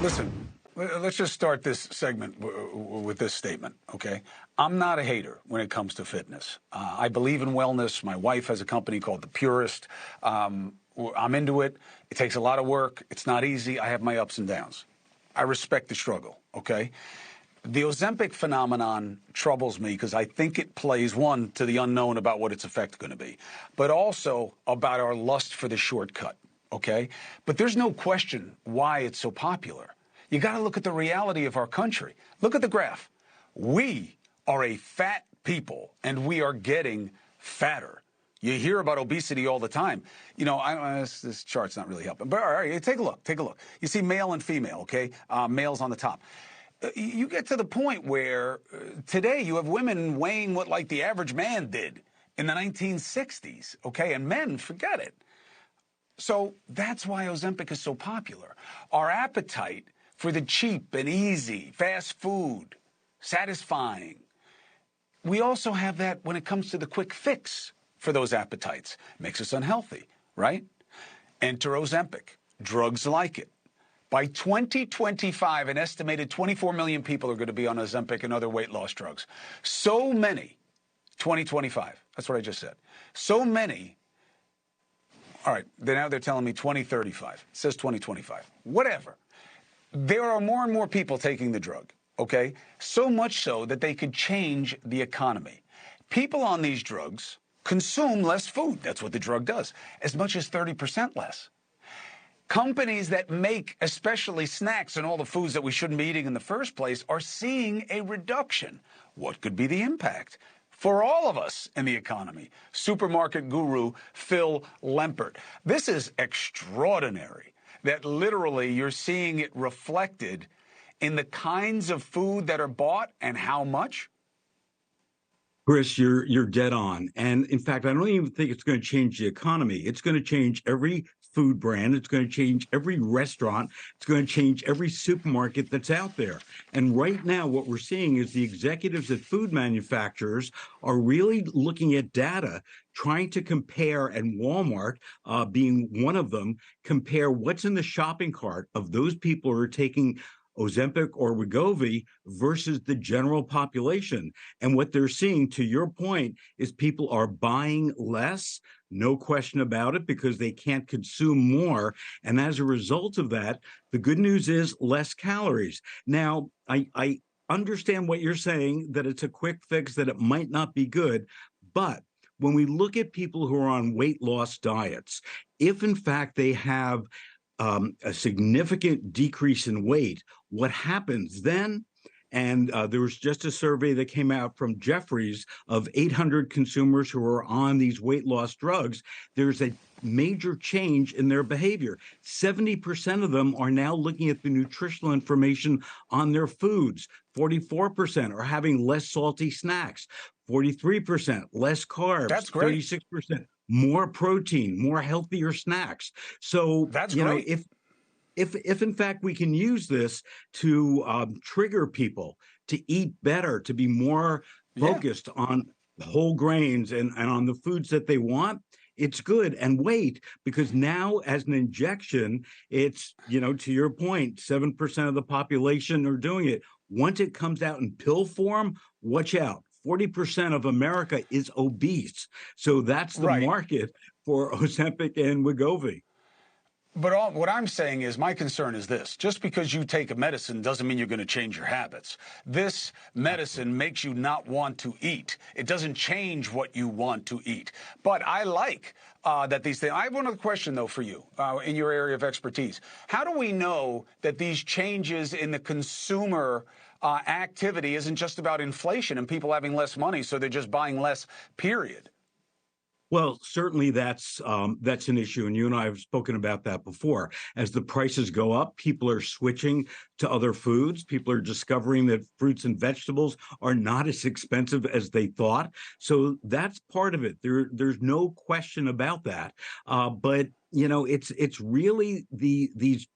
Listen, let's just start this segment with this statement, okay? I'm not a hater when it comes to fitness. I believe in wellness. My wife has a company called The Purist. I'm into it. It takes a lot of work. It's not easy. I have my ups and downs. I respect the struggle, okay? The Ozempic phenomenon troubles me because I think it plays, one, to the unknown about what its effect is going to be, but also about our lust for the shortcut, okay? But there's no question why it's so popular. You got to look at the reality of our country. Look at the graph. We are a fat people, and we are getting fatter. You hear about obesity all the time. You know, this chart's not really helping. But all right, take a look. Take a look. You see male and female, okay? Males on the top. You get to the point where today you have women weighing what like the average man did in the 1960s, okay? And men, forget it. So that's why Ozempic is so popular. Our appetite for the cheap and easy, fast food, satisfying. We also have that when it comes to the quick fix for those appetites. Makes us unhealthy, right? Enter Ozempic. Drugs like it. By 2025, an estimated 24 million people are going to be on Ozempic and other weight loss drugs. So many, 2025, that's what I just said. So many, all right, now they're telling me 2035. It says 2025. Whatever. There are more and more people taking the drug, okay? So much so that they could change the economy. People on these drugs consume less food. That's what the drug does. As much as 30% less. Companies that make especially snacks and all the foods that we shouldn't be eating in the first place are seeing a reduction. What could be the impact for all of us in the economy? Supermarket guru Phil Lempert. This is extraordinary that literally you're seeing it reflected in the kinds of food that are bought and how much. Chris, you're dead on. And in fact, I don't even think it's going to change the economy. It's going to change every food brand. It's going to change every restaurant. It's going to change every supermarket that's out there. And right now, what we're seeing is the executives at food manufacturers are really looking at data, trying to compare, and Walmart being one of them, compare what's in the shopping cart of those people who are taking Ozempic or Wegovy versus the general population. And what they're seeing, to your point, is people are buying less, no question about it, because they can't consume more. And as a result of that, the good news is less calories. Now, I understand what you're saying, that it's a quick fix, that it might not be good. But when we look at people who are on weight loss diets, if in fact they have a significant decrease in weight, what happens then? And there was just a survey that came out from Jefferies of 800 consumers who are on these weight loss drugs. There's a major change in their behavior. 70% of them are now looking at the nutritional information on their foods. 44% are having less salty snacks. 43% less carbs. That's great. 36% more protein, more healthier snacks. So that's great. If in fact we can use this to trigger people to eat better, to be more focused on whole grains and on the foods that they want, it's good. And wait, because now as an injection, it's, to your point, 7% of the population are doing it. Once it comes out in pill form, watch out. 40% of America is obese. So that's the market for Ozempic and Wegovy. But what I'm saying is, my concern is this. Just because you take a medicine doesn't mean you're going to change your habits. This medicine makes you not want to eat. It doesn't change what you want to eat. But I like that these things. I have one other question, though, for you in your area of expertise. How do we know that these changes in the consumer activity isn't just about inflation and people having less money, so they're just buying less, period? Well, certainly that's an issue, and you and I have spoken about that before. As the prices go up, people are switching to other foods. People are discovering that fruits and vegetables are not as expensive as they thought. So that's part of it. There's no question about that. But it's really these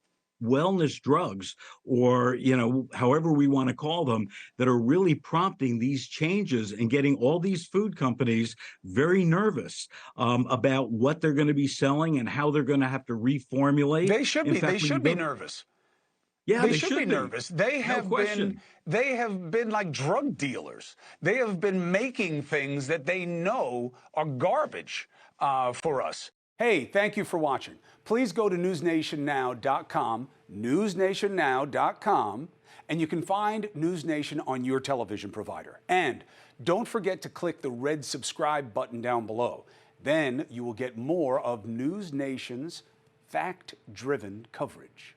wellness drugs, or however we want to call them, that are really prompting these changes and getting all these food companies very nervous about what they're going to be selling and how they're going to have to reformulate. They should be. They should be nervous. Yeah, They they should be should be. nervous. They No have been question. they have been like drug dealers. They have been making things that they know are garbage for us. Hey, thank you for watching. Please go to newsnationnow.com, newsnationnow.com, and you can find News Nation on your television provider. And don't forget to click the red subscribe button down below. Then you will get more of News Nation's fact-driven coverage.